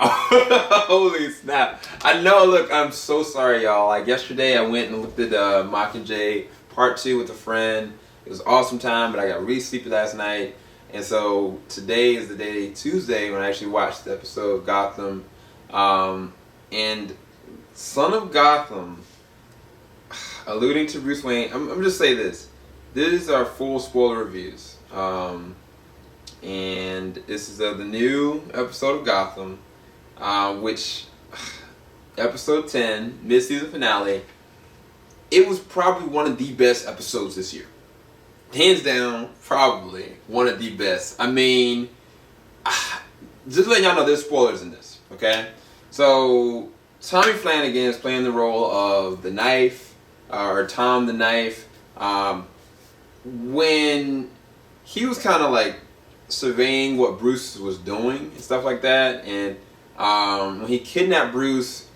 Holy snap. I know, look, I'm so sorry, y'all. Like, yesterday I went and looked at Mockingjay Part 2 with a friend. It was an awesome time, but I got really sleepy last night. And so today is the day, Tuesday, when I actually watched the episode of Gotham. And Son of Gotham, alluding to Bruce Wayne, I'm just say this. These are full spoiler reviews. And this is of the new episode of Gotham, which, episode 10, mid-season finale, it was probably one of the best episodes this year. Hands down, probably one of the best. I mean, just letting y'all know there's spoilers in this, okay? So, Tommy Flanagan is playing the role of the Knife, or Tom the Knife. When he was kind of like surveying what Bruce was doing and stuff like that, and when he kidnapped Bruce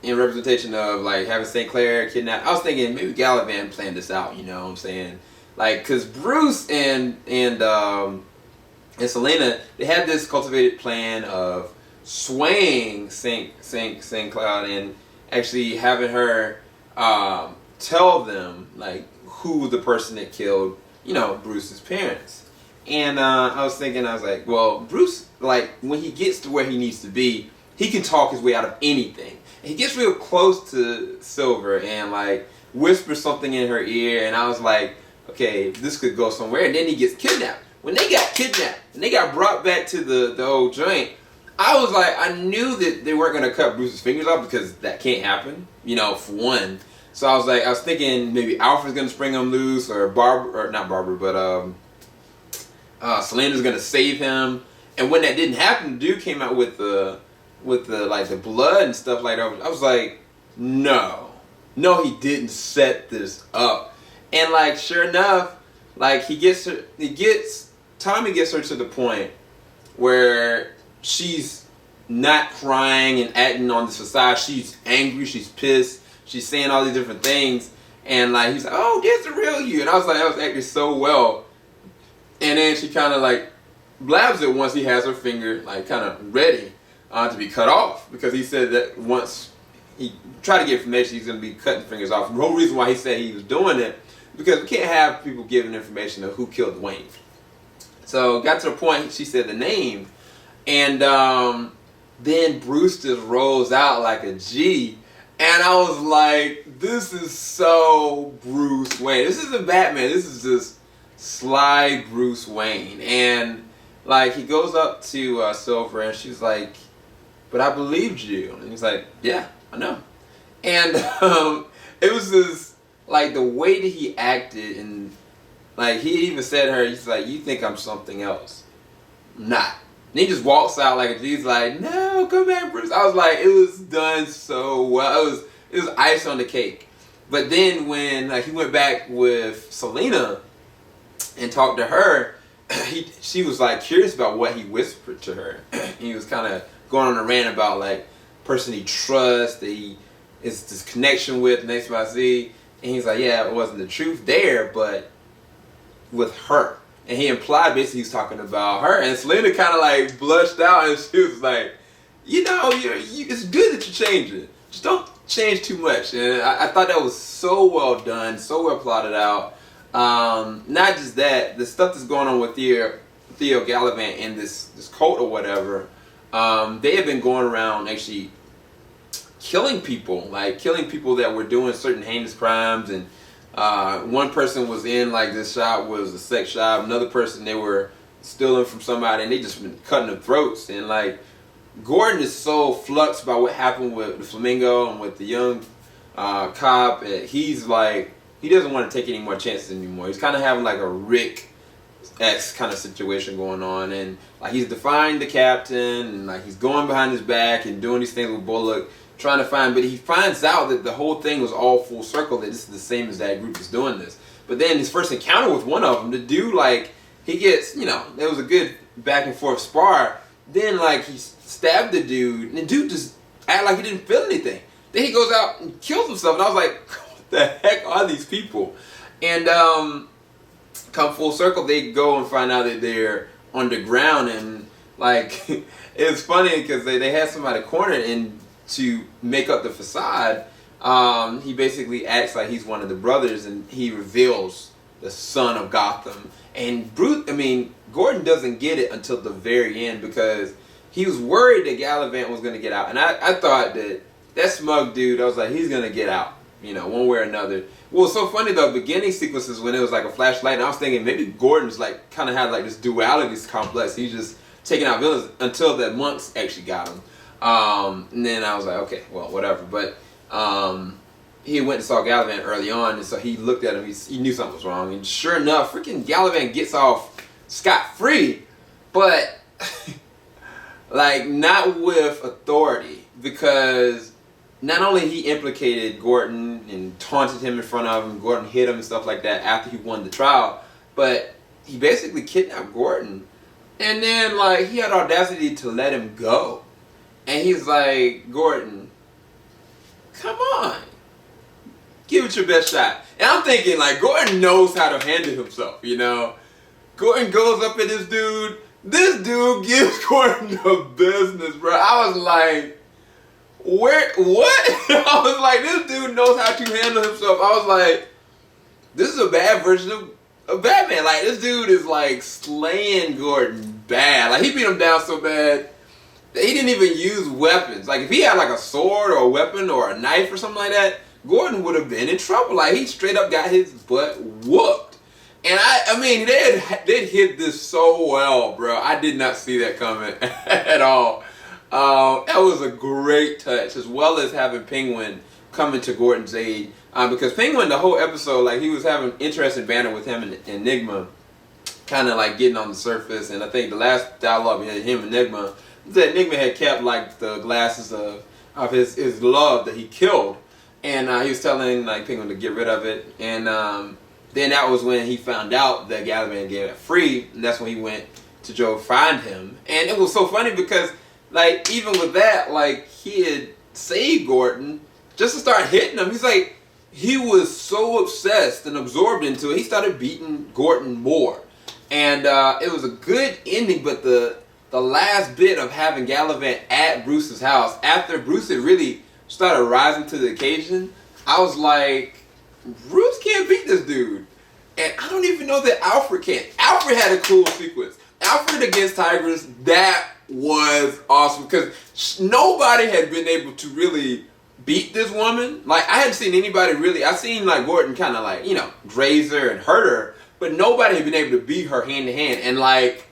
in representation of like having St. Clair kidnapped, I was thinking maybe Galavan planned this out, you know what I'm saying? Like, cause Bruce and Selina, they had this cultivated plan of swaying St. Cloud and actually having her tell them like who the person that killed, you know, Bruce's parents. And I was like, well, Bruce, like, when he gets to where he needs to be, he can talk his way out of anything. And he gets real close to Silver and, like, whispers something in her ear. And I was like, okay, this could go somewhere. And then he gets kidnapped. When they got kidnapped and they got brought back to the old joint, I was like, I knew that they weren't going to cut Bruce's fingers off because that can't happen, you know, for one. So I was thinking maybe Alfred's going to spring him loose, or Selina's gonna save him, and when that didn't happen, the dude came out with the like the blood and stuff like that. I was like, no, he didn't set this up. And like, sure enough, like Tommy gets her to the point where she's not crying and acting on this facade. She's angry, she's pissed, she's saying all these different things, and like he's like, oh, there's the real you, and I was like, that was acting so well. And then she kind of like blabs it once he has her finger like kind of ready to be cut off, because he said that once he tried to get information, he's going to be cutting fingers off. The whole reason why he said he was doing it, because we can't have people giving information of who killed Wayne. So got to the point, she said the name, and then Bruce just rolls out like a G, and I was like, this is so Bruce Wayne. This isn't Batman. This is just sly Bruce Wayne. And like he goes up to Silver and she's like, but I believed you. And he's like, yeah, I know. And it was just like the way that he acted, and like he even said to her, he's like, you think I'm something else. I'm not. And he just walks out like he's like, no, come back, Bruce. I was like, it was done so well. It was ice on the cake. But then when like he went back with Selina and talked to her, she was like curious about what he whispered to her. He was kind of going on a rant about like person he trusts, that he is this connection with, and XYZ. And he's like, yeah, it wasn't the truth there, but with her. And he implied basically he's talking about her. And Selena kind of like blushed out, and she was like, you know, it's good that you change it. Just don't change too much. And I thought that was so well done, so well plotted out. Not just that, the stuff that's going on with Theo Galavan and this cult or whatever, they have been going around actually killing people that were doing certain heinous crimes. And one person was in like this shop, was a sex shop. Another person, they were stealing from somebody, and they just been cutting their throats. And like Gordon is so fluxed by what happened with the Flamingo and with the young cop. He's like, he doesn't want to take any more chances anymore. He's kind of having like a Rick X kind of situation going on, and like he's defying the captain, and like he's going behind his back and doing these things with Bullock, trying to find. But he finds out that the whole thing was all full circle, that this is the same as that group is doing this. But then his first encounter with one of them, the dude, like, he gets, you know, there was a good back and forth spar. Then like he stabbed the dude, and the dude just acted like he didn't feel anything. Then he goes out and kills himself, and I was like, the heck are these people? And come full circle, they go and find out that they're underground, and like it's funny because they had somebody cornered, and to make up the facade, he basically acts like he's one of the brothers, and he reveals the son of Gotham. And Gordon doesn't get it until the very end because he was worried that Galavan was going to get out. And I thought that smug dude, I was like, he's going to get out, one way or another. Well, it's so funny though, beginning sequences when it was like a flashlight, and I was thinking maybe Gordon's like kind of had like this duality complex. He's just taking out villains until the monks actually got him. And then I was like, okay, well, whatever. But he went and saw Galavan early on, and so he looked at him. He knew something was wrong, and sure enough, freaking Galavan gets off scot-free, but like not with authority, because not only he implicated Gordon and taunted him in front of him, Gordon hit him and stuff like that after he won the trial, but he basically kidnapped Gordon, and then like he had audacity to let him go, and he's like, Gordon, come on, give it your best shot. And I'm thinking like Gordon knows how to handle himself, Gordon goes up at this dude. This dude gives Gordon the business, bro. I was like, what? I was like, this dude knows how to handle himself. I was like, this is a bad version of Batman. Like, this dude is like slaying Gordon bad. Like, he beat him down so bad that he didn't even use weapons. Like, if he had like a sword or a weapon or a knife or something like that, Gordon would have been in trouble. Like, he straight up got his butt whooped. And they hit this so well, bro. I did not see that coming at all. That was a great touch, as well as having Penguin coming to Gordon's aid. Because Penguin, the whole episode, like, he was having interesting banter with him and Enigma, kind of like getting on the surface. And I think the last dialogue between him and Enigma, that Enigma had kept like the glasses of his love that he killed, and he was telling like Penguin to get rid of it. And then that was when he found out that Galavan gave it free, and that's when he went to Joe find him. And it was so funny because, like, even with that, like, he had saved Gordon just to start hitting him. He's like, he was so obsessed and absorbed into it, he started beating Gordon more. And it was a good ending, but the last bit of having Galavan at Bruce's house, after Bruce had really started rising to the occasion, I was like, Bruce can't beat this dude. And I don't even know that Alfred can. Alfred had a cool sequence. Alfred against Tigress, that was awesome because nobody had been able to really beat this woman. Like, I hadn't seen anybody really. I seen like Gordon kind of like, graze her and hurt her, but nobody had been able to beat her hand to hand. And like,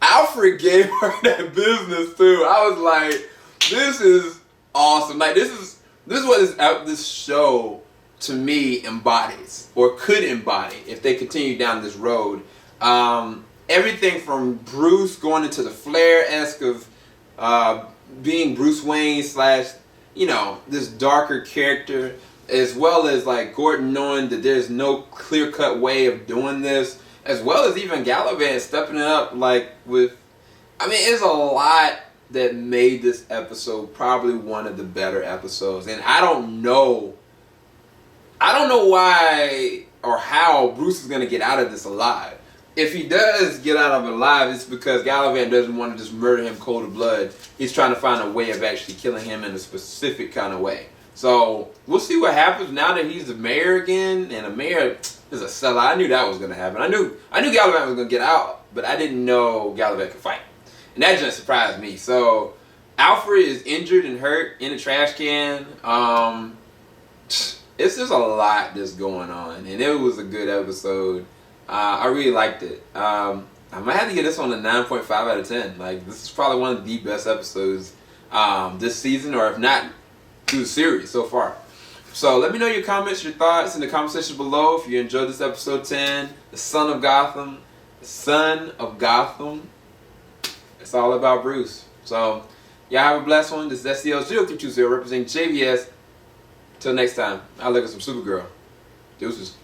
Alfred gave her that business too. I was like, this is awesome. Like, this is what this show to me embodies, or could embody if they continue down this road. Everything from Bruce going into the Flair-esque of being Bruce Wayne / this darker character, as well as like Gordon knowing that there's no clear-cut way of doing this, as well as even Galavan stepping it up like with, it's a lot that made this episode probably one of the better episodes. And I don't know why or how Bruce is going to get out of this alive. If he does get out of it alive, it's because Galavan doesn't want to just murder him cold blood. He's trying to find a way of actually killing him in a specific kind of way. So we'll see what happens now that he's the mayor again, and the mayor is a sellout. I knew that was going to happen. I knew Galavan was going to get out, but I didn't know Galavan could fight. And that just surprised me. So Alfred is injured and hurt in a trash can. It's just a lot that's going on, and it was a good episode. I really liked it. I might have to give this one a 9.5 out of 10. Like, this is probably one of the best episodes this season, or if not, through the series so far. So let me know your comments, your thoughts in the comment section below. If you enjoyed this episode 10, the Son of Gotham. The Son of Gotham. It's all about Bruce. So, y'all have a blessed one. This is SCL032 representing JVS. Till next time, I'll look at some Supergirl. Deuces.